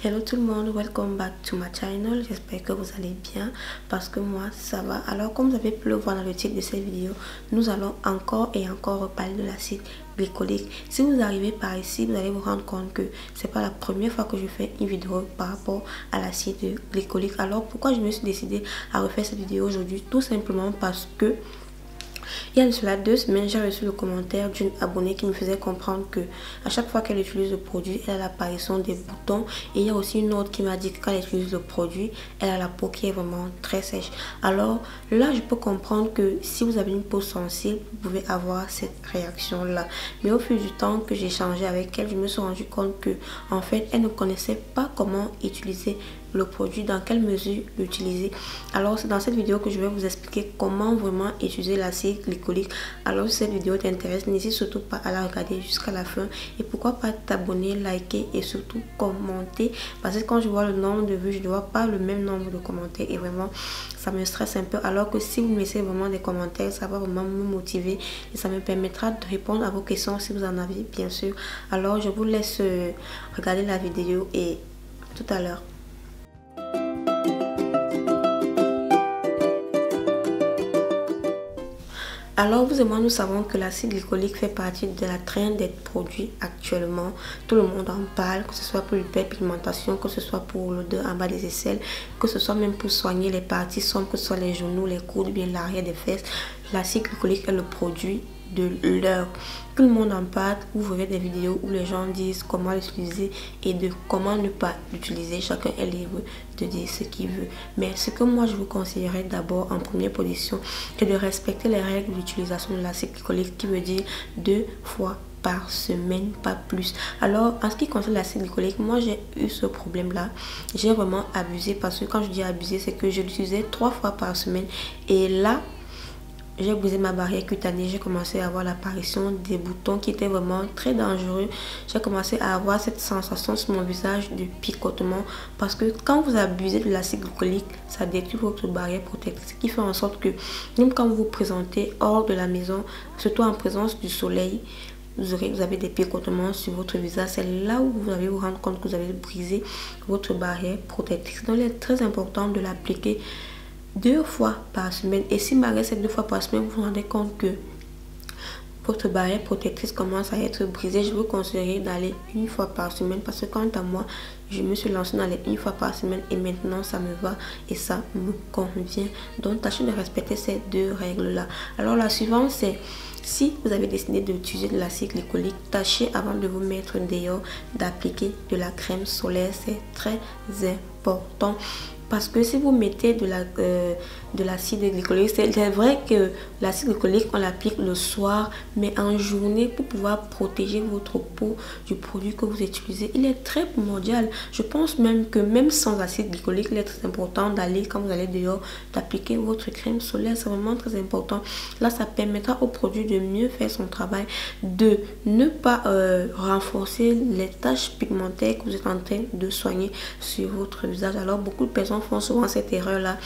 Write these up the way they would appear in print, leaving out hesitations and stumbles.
Hello tout le monde, welcome back to my channel. J'espère que vous allez bien parce que moi ça va. Alors comme vous avez pu le voir dans le titre de cette vidéo, nous allons encore et encore reparler de l'acide glycolique. Si vous arrivez par ici, vous allez vous rendre compte que c'est pas la première fois que je fais une vidéo par rapport à l'acide glycolique. Alors pourquoi je me suis décidée à refaire cette vidéo aujourd'hui? Tout simplement parce que il y a de cela 2 semaines, j'ai reçu le commentaire d'une abonnée qui me faisait comprendre que à chaque fois qu'elle utilise le produit, elle a l'apparition des boutons. Et il y a aussi une autre qui m'a dit que quand elle utilise le produit, elle a la peau qui est vraiment très sèche. Alors là, je peux comprendre que si vous avez une peau sensible, vous pouvez avoir cette réaction-là. Mais au fil du temps que j'ai échangé avec elle, je me suis rendu compte que en fait, elle ne connaissait pas comment utiliser le produit, dans quelle mesure l'utiliser. Alors c'est dans cette vidéo que je vais vous expliquer comment vraiment utiliser l'acide glycolique. Alors si cette vidéo t'intéresse, n'hésite surtout pas à la regarder jusqu'à la fin et pourquoi pas t'abonner, liker et surtout commenter, parce que quand je vois le nombre de vues, je ne vois pas le même nombre de commentaires et vraiment ça me stresse un peu. Alors que si vous me laissez vraiment des commentaires, ça va vraiment me motiver et ça me permettra de répondre à vos questions si vous en avez bien sûr. Alors je vous laisse regarder la vidéo et tout à l'heure. Alors vous et moi, nous savons que l'acide glycolique fait partie de la traîne des produits actuellement. Tout le monde en parle, que ce soit pour l'hyperpigmentation, que ce soit pour l'odeur en bas des aisselles, que ce soit même pour soigner les parties sombres, que ce soit les genoux, les coudes, bien l'arrière des fesses. L'acide glycolique est le produit de l'heure. Tout le monde en parle. Vous verrez des vidéos où les gens disent comment l'utiliser et de comment ne pas l'utiliser. Chacun est libre de dire ce qu'il veut. Mais ce que moi je vous conseillerais d'abord en première position est de respecter les règles d'utilisation de l'acide glycolique, qui veut dire 2 fois par semaine, pas plus. Alors en ce qui concerne l'acide glycolique, moi j'ai eu ce problème là, j'ai vraiment abusé, parce que quand je dis abusé, c'est que je l'utilisais 3 fois par semaine et là j'ai brisé ma barrière cutanée. J'ai commencé à avoir l'apparition des boutons qui étaient vraiment très dangereux. J'ai commencé à avoir cette sensation sur mon visage de picotement, parce que quand vous abusez de l'acide glycolique, ça détruit votre barrière protectrice, ce qui fait en sorte que même quand vous vous présentez hors de la maison, surtout en présence du soleil, vous avez des picotements sur votre visage. C'est là où vous allez vous rendre compte que vous avez brisé votre barrière protectrice. Donc il est très important de l'appliquer 2 fois par semaine. Et si malgré ces 2 fois par semaine, vous vous rendez compte que votre barrière protectrice commence à être brisée, je vous conseillerais d'aller 1 fois par semaine, parce que quant à moi, je me suis lancée dans les 1 fois par semaine et maintenant ça me va et ça me convient. Donc tâchez de respecter ces 2 règles là. Alors la suivante, c'est si vous avez décidé d'utiliser de l'acide glycolique, tâchez avant de vous mettre dehors d'appliquer de la crème solaire. C'est très important. Parce que si vous mettez de l'acide glycolique, c'est vrai que l'acide glycolique, on l'applique le soir, mais en journée, pour pouvoir protéger votre peau du produit que vous utilisez, il est très primordial. Je pense même que même sans acide glycolique, il est très important d'aller, quand vous allez dehors, d'appliquer votre crème solaire. C'est vraiment très important. Là, ça permettra au produit de mieux faire son travail, de ne pas renforcer les taches pigmentaires que vous êtes en train de soigner sur votre visage. Alors, beaucoup de personnes font souvent cette erreur là.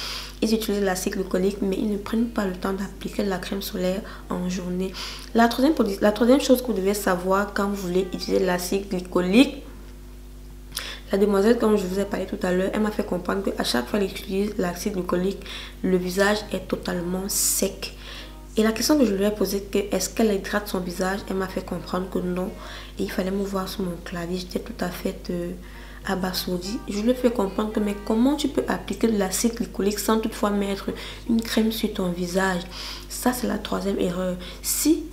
Ils utilisent l'acide glycolique mais ils ne prennent pas le temps d'appliquer la crème solaire en journée. La troisième chose que vous devez savoir quand vous voulez utiliser l'acide glycolique, la demoiselle, comme je vous ai parlé tout à l'heure, elle m'a fait comprendre qu'à chaque fois qu'elle utilise l'acide glycolique, le visage est totalement sec. Et la question que je lui ai posée, est-ce qu'elle hydrate son visage, elle m'a fait comprendre que non. Et il fallait me voir sur mon clavier, j'étais tout à fait abasourdi. Je lui ai fait comprendre que mais comment tu peux appliquer de l'acide glycolique sans toutefois mettre une crème sur ton visage? Ça c'est la troisième erreur. Si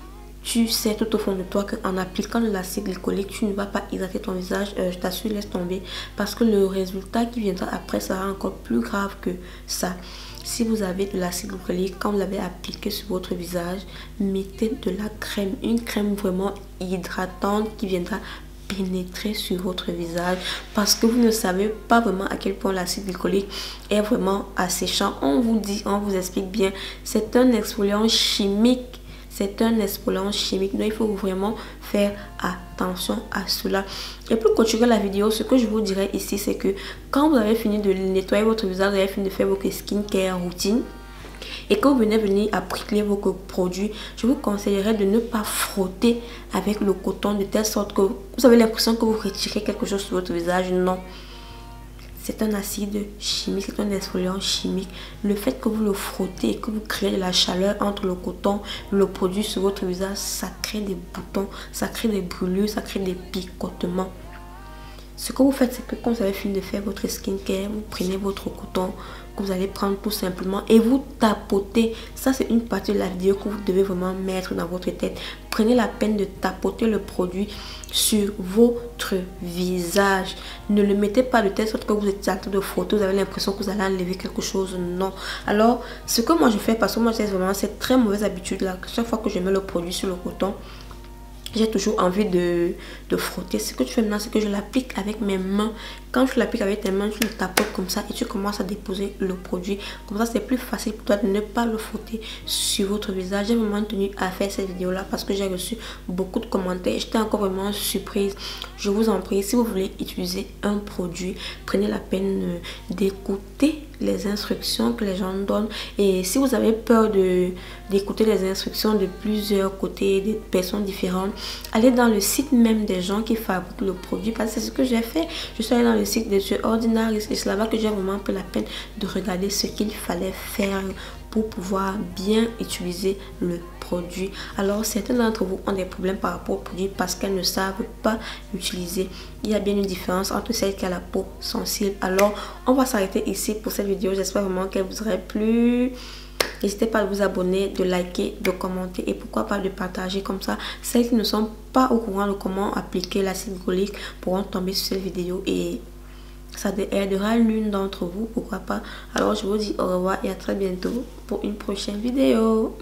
tu sais tout au fond de toi qu'en appliquant de l'acide glycolique, tu ne vas pas hydrater ton visage, je t'assure, laisse tomber, parce que le résultat qui viendra après sera encore plus grave que ça. Si vous avez de l'acide glycolique, quand vous l'avez appliqué sur votre visage, mettez de la crème, une crème vraiment hydratante qui viendra pénétrer sur votre visage, parce que vous ne savez pas vraiment à quel point l'acide glycolique est vraiment asséchant. On vous dit, on vous explique bien, c'est un exfoliant chimique. C'est un exfoliant chimique, donc il faut vraiment faire attention à cela. Et pour continuer la vidéo, ce que je vous dirais ici, c'est que quand vous avez fini de nettoyer votre visage, vous avez fini de faire votre skincare routine, et que vous venez appliquer vos produits, je vous conseillerais de ne pas frotter avec le coton de telle sorte que vous avez l'impression que vous retirez quelque chose sur votre visage. Non. c'est un acide chimique, c'est un exfoliant chimique. Le fait que vous le frottez et que vous créez de la chaleur entre le coton et le produit sur votre visage, ça crée des boutons, ça crée des brûlures, ça crée des picotements. Ce que vous faites, c'est que quand vous avez fini de faire votre skincare, vous prenez votre coton que vous allez prendre tout simplement et vous tapotez. Ça, c'est une partie de la vidéo que vous devez vraiment mettre dans votre tête. Prenez la peine de tapoter le produit sur votre visage. Ne le mettez pas de telle sorte que vous êtes en train de frotter, vous avez l'impression que vous allez enlever quelque chose. Non. Alors, ce que moi je fais, parce que moi j'ai vraiment cette très mauvaise habitude là, chaque fois que je mets le produit sur le coton, j'ai toujours envie de frotter. Ce que tu fais maintenant, c'est que je l'applique avec mes mains. Quand tu l'appliques avec tes mains, tu le tapotes comme ça et tu commences à déposer le produit. Comme ça, c'est plus facile pour toi de ne pas le frotter sur votre visage. J'ai vraiment tenu à faire cette vidéo là parce que j'ai reçu beaucoup de commentaires. J'étais encore vraiment surprise. Je vous en prie, si vous voulez utiliser un produit, prenez la peine d'écouter les instructions que les gens donnent. Et si vous avez peur d'écouter les instructions de plusieurs côtés, des personnes différentes, allez dans le site même des gens qui fabriquent le produit, parce que c'est ce que j'ai fait. Je suis allée dans le site des yeux ordinaires et c'est là-bas que j'ai vraiment pris la peine de regarder ce qu'il fallait faire pour pouvoir bien utiliser le produit. Alors certains d'entre vous ont des problèmes par rapport au produit parce qu'elles ne savent pas l'utiliser. Il y a bien une différence entre celle qui a la peau sensible. Alors on va s'arrêter ici pour cette vidéo. J'espère vraiment qu'elle vous aurait plu. N'hésitez pas à vous abonner, de liker, de commenter et pourquoi pas de partager, comme ça celles qui ne sont pas au courant de comment appliquer l'acide glycolique pourront tomber sur cette vidéo et ça aidera l'une d'entre vous, pourquoi pas. Alors je vous dis au revoir et à très bientôt pour une prochaine vidéo.